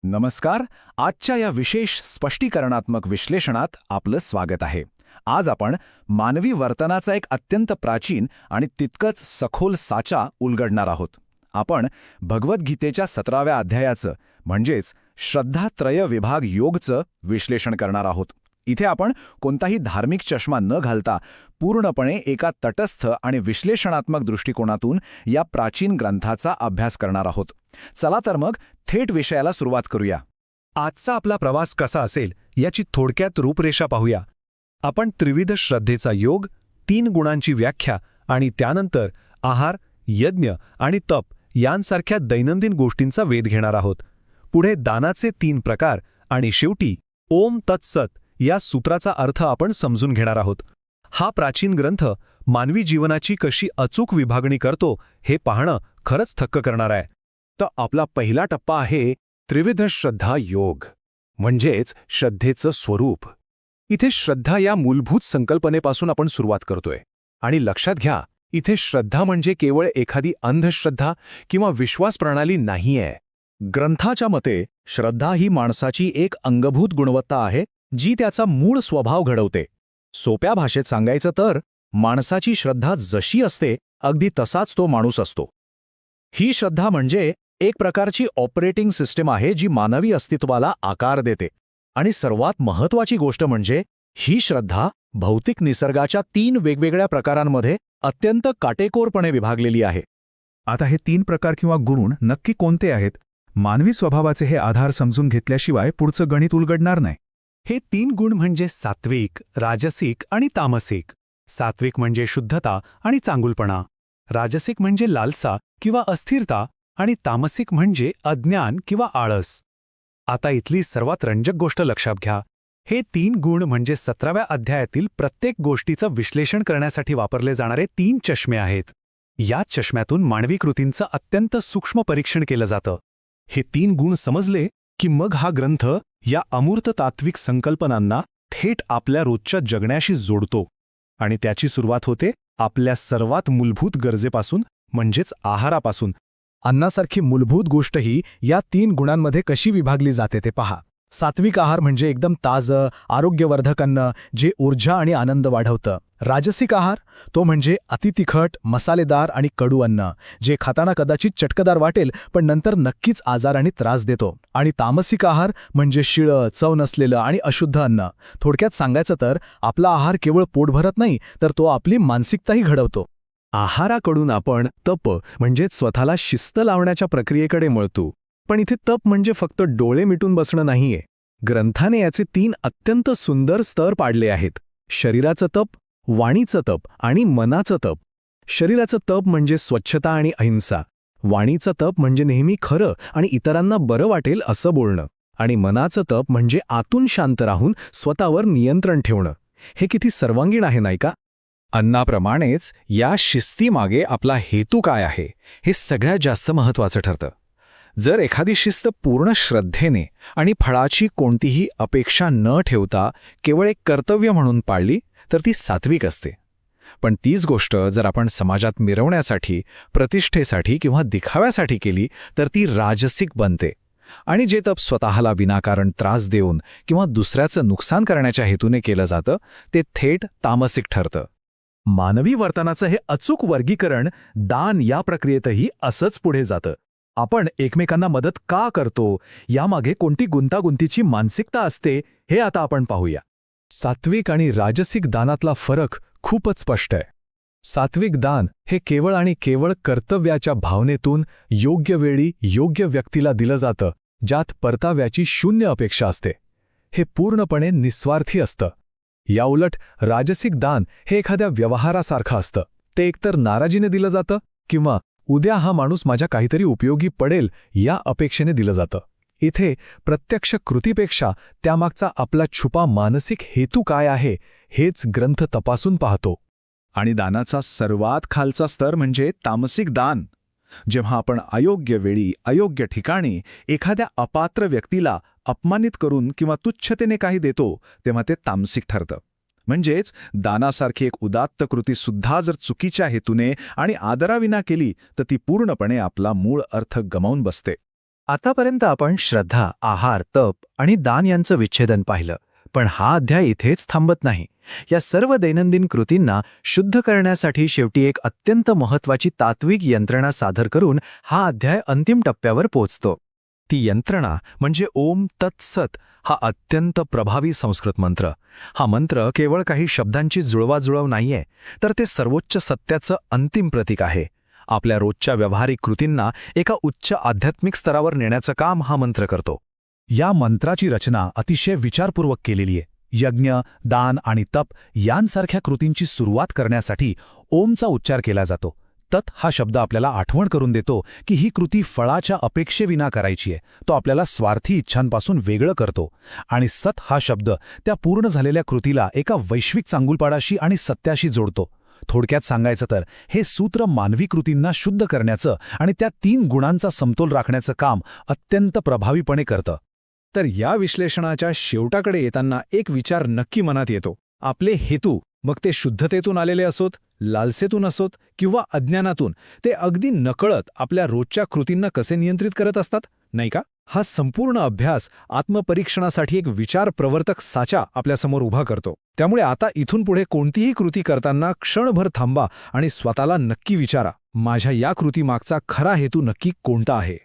नमस्कार. आजच्या या विशेष स्पष्टीकरणात्मक विश्लेषणात आपलं स्वागत आहे. आज आपण मानवी वर्तनाचा एक अत्यंत प्राचीन आणि तितकंच सखोल साचा उलगडणार आहोत. आपण भगवद्गीतेच्या 17व्या अध्यायाचं म्हणजेच श्रद्धात्रय विभाग योगचं विश्लेषण करणार आहोत. इथे आपण कोणताही धार्मिक चष्मा न घालता पूर्णपणे एका तटस्थ आणि विश्लेषणात्मक दृष्टिकोनातून या प्राचीन ग्रंथाचा अभ्यास करणार आहोत. चला तर मग थेट विषयाला सुरुवात करूया. आजचा आपला प्रवास कसा असेल याची थोडक्यात रूपरेषा पाहूया. आपण त्रिविध श्रद्धेचा योग, 3 गुणांची व्याख्या आणि त्यानंतर आहार, यज्ञ आणि तप यांसारख्या दैनंदिन गोष्टींचा वेध घेणार आहोत. पुढे दानाचे 3 प्रकार आणि शेवटी ओम तत्सत या सूत्राचा अर्थ आपण समजून घेणार आहोत. हा प्राचीन ग्रंथ मानवी जीवनाची कशी अचूक विभागणी करतो हे पाहणं खरंच थक्क करणार आहे. तर आपला पहिला टप्पा आहे त्रिविध श्रद्धा योग, म्हणजेच श्रद्धेचं स्वरूप. इथे श्रद्धा या मूलभूत संकल्पनेपासून आपण सुरुवात करतोय. आणि लक्षात घ्या, इथे श्रद्धा म्हणजे केवळ एखादी अंधश्रद्धा किंवा विश्वास प्रणाली नाहीये. ग्रंथाच्या मते श्रद्धा ही माणसाची एक अंगभूत गुणवत्ता आहे जी त्याचा मूळ स्वभाव घडवते. सोप्या भाषेत सांगायचं तर माणसाची श्रद्धा जशी असते अगदी तसाच तो माणूस असतो. ही श्रद्धा म्हणजे एक प्रकारची ऑपरेटिंग सिस्टीम आहे जी मानवी अस्तित्वाला आकार देते. आणि सर्वात महत्त्वाची गोष्ट म्हणजे ही श्रद्धा भौतिक निसर्गाच्या 3 वेगवेगळ्या प्रकारांमध्ये अत्यंत काटेकोरपणे विभागलेली आहे. आता हे 3 प्रकार किंवा गुण नक्की कोणते आहेत? मानवी स्वभावाचे हे आधार समजून घेतल्याशिवाय पुढचं गणित उलगडणार नाही. हे 3 गुण म्हणजे सात्विक, राजसिक आणि तामसिक. सात्विक म्हणजे शुद्धता आणि चांगुलपणा, राजसिक म्हणजे लालसा किंवा अस्थिरता आणि तामसिक म्हणजे अज्ञान किंवा आळस. आता इथली सर्वात रंजक गोष्ट लक्षात घ्या. हे 3 गुण म्हणजे 17व्या अध्यायातील प्रत्येक गोष्टीचं विश्लेषण करण्यासाठी वापरले जाणारे 3 चष्मे आहेत. या चष्म्यातून मानवी कृतींचं अत्यंत सूक्ष्म परीक्षण केलं जातं. हे 3 गुण समजले की मग हा ग्रंथ या अमूर्त तात्विक संकल्पनांना थेट आपल्या रोजच्या जगण्याशी जोडतो. आणि त्याची सुरुवात होते आपल्या सर्वात मूलभूत गरजेपासून, म्हणजेच आहारापासून. अन्नासारखी मूलभूत गोष्टही या 3 गुणांमध्ये कशी विभागली जाते ते पहा. सात्विक आहार म्हणजे एकदम ताजं, आरोग्यवर्धक अन्न जे ऊर्जा आणि आनंद वाढवतं. राजसिक आहार तो म्हणजे अतितिखट, मसालेदार आणि कडू अन्न जे खाताना कदाचित चटकदार वाटेल पण नंतर नक्कीच आजार आणि त्रास देतो. आणि तामसिक आहार म्हणजे शिळं, चव नसलेलं आणि अशुद्ध अन्न. थोडक्यात सांगायचं तर आपला आहार केवळ पोट भरत नाही तर तो आपली मानसिकताही घडवतो. आहाराकडून आपण तप म्हणजेच स्वतःला शिस्त लावण्याच्या प्रक्रियेकडे वळतो. पण इथे तप म्हणजे फक्त डोळे मिटून बसणं नाहीये. ग्रंथाने याचे 3 अत्यंत सुंदर स्तर पाडले आहेत: शरीराचं तप, वाणीचं तप आणि मनाचं तप. शरीराचं तप म्हणजे स्वच्छता आणि अहिंसा. वाणीचं तप म्हणजे नेहमी खरं आणि इतरांना बरं वाटेल असं बोलणं. आणि मनाचं तप म्हणजे आतून शांत राहून स्वतःवर नियंत्रण ठेवणं. हे किती सर्वांगीण आहे नाही का? अन्नाप्रमाणेच या शिस्तीमागे आपला हेतू काय आहे हे सगळ्यात जास्त महत्त्वाचं ठरतं. जर एखादी शिस्त पूर्ण श्रद्धेने आणि फळाची कोणतीही अपेक्षा न ठेवता केवळ एक कर्तव्य म्हणून पाळली तर ती सात्विक असते. पण तीच गोष्ट जर आपण समाजात मिरवण्यासाठी, प्रतिष्ठेसाठी किंवा दिखाव्यासाठी केली तर ती राजसिक बनते. आणि जे तप स्वतःला विनाकारण त्रास देऊन किंवा दुसऱ्याचं नुकसान करण्याच्या हेतूने केलं जातं ते थेट तामसिक ठरतं. मानवी वर्तनाचं हे अचूक वर्गीकरण दान या प्रक्रियेतही असंच पुढे जातं. आपण एकमेकांना मदत का करतो यामागे कोणती गुंतागुंतीची मानसिकता असते हे आता आपण पाहूया. सात्विक आणि राजसिक दानातला फरक खूपच स्पष्ट आहे. सात्विक दान हे केवळ आणि केवळ कर्तव्याच्या भावनेतून योग्य वेळी योग्य व्यक्तीला दिलं जातं, ज्यात परताव्याची 0 अपेक्षा असते. हे पूर्णपणे निस्वार्थी असतं. याउलट राजसिक दान हे एखाद्या व्यवहारासारखं असतं. ते एकतर नाराजीने दिलं जातं किंवा उद्या हा माणूस माझ्या काहीतरी उपयोगी पडेल या अपेक्षेने दिलं जातं. इथे प्रत्यक्ष कृतीपेक्षा त्यामागचा आपला छुपा मानसिक हेतू काय आहे हेच ग्रंथ तपासून पाहतो. आणि दानाचा सर्वात खालचा स्तर म्हणजे तामसिक दान. जेव्हा आपण अयोग्य वेळी, अयोग्य ठिकाणी एखाद्या अपात्र व्यक्तीला अपमानित करून किंवा तुच्छतेने काही देतो तेव्हा ते तामसिक ठरतं. म्हणजेच दानासारखी एक उदात्त कृतीसुद्धा जर चुकीच्या हेतूने आणि आदराविना केली तर ती पूर्णपणे आपला मूळ अर्थ गमावून बसते. आतापर्यंत आपण श्रद्धा, आहार, तप आणि दान यांचं विच्छेदन पाहिलं. पण हा अध्याय इथेच थांबत नाही. या सर्व दैनंदिन कृतींना शुद्ध करण्यासाठी शेवटी एक अत्यंत महत्वाची तात्विक यंत्रणा सादर करून हा अध्याय अंतिम टप्प्यावर पोहोचतो. ती यंत्रणा म्हणजे ओम तत्सत हा अत्यंत प्रभावी संस्कृत मंत्र. हा मंत्र केवळ काही शब्दांची जुळवाजुळव नाहीये, तर ते सर्वोच्च सत्याचं अंतिम प्रतीक आहे. आपल्या रोजच्या व्यावहारिक कृतींना एका उच्च आध्यात्मिक स्तरावर नेण्याचं काम हा मंत्र करतो. या मंत्राची रचना अतिशय विचारपूर्वक केलेली आहे. यज्ञ, दान आणि तप यांसारख्या कृतींची सुरुवात करण्यासाठी ओमचा उच्चार केला जातो. तत् हा शब्द आपल्याला आठवण करून देतो की ही कृती फळाच्या अपेक्षेविना करायची आहे. तो आपल्याला स्वार्थी इच्छांपासून वेगळं करतो. आणि सत हा शब्द त्या पूर्ण झालेल्या कृतीला एका वैश्विक चांगुलपाडाशी आणि सत्याशी जोडतो. थोडक्यात सांगायचं तर हे सूत्र मानवी कृतींना शुद्ध करण्याचं आणि त्या 3 गुणांचा समतोल राखण्याचं काम अत्यंत प्रभावीपणे करतं. तर या विश्लेषणाच्या शेवटाकडे येताना एक विचार नक्की मनात येतो. आपले हेतू, मग ते शुद्धतेतून आलेले असोत, लालसेतून असोत किंवा अज्ञानातून, ते अगदी नकळत आपल्या रोजच्या कृतींना कसे नियंत्रित करत असतात, नाही का? हा संपूर्ण अभ्यास आत्मपरीक्षणासाठी एक विचार प्रवर्तक साचा आपल्यासमोर उभा करतो. त्यामुळे आता इथून पुढे कोणतीही कृती करताना क्षणभर थांबा आणि स्वतःला नक्की विचारा, माझ्या या कृतीमागचा खरा हेतू नक्की कोणता आहे.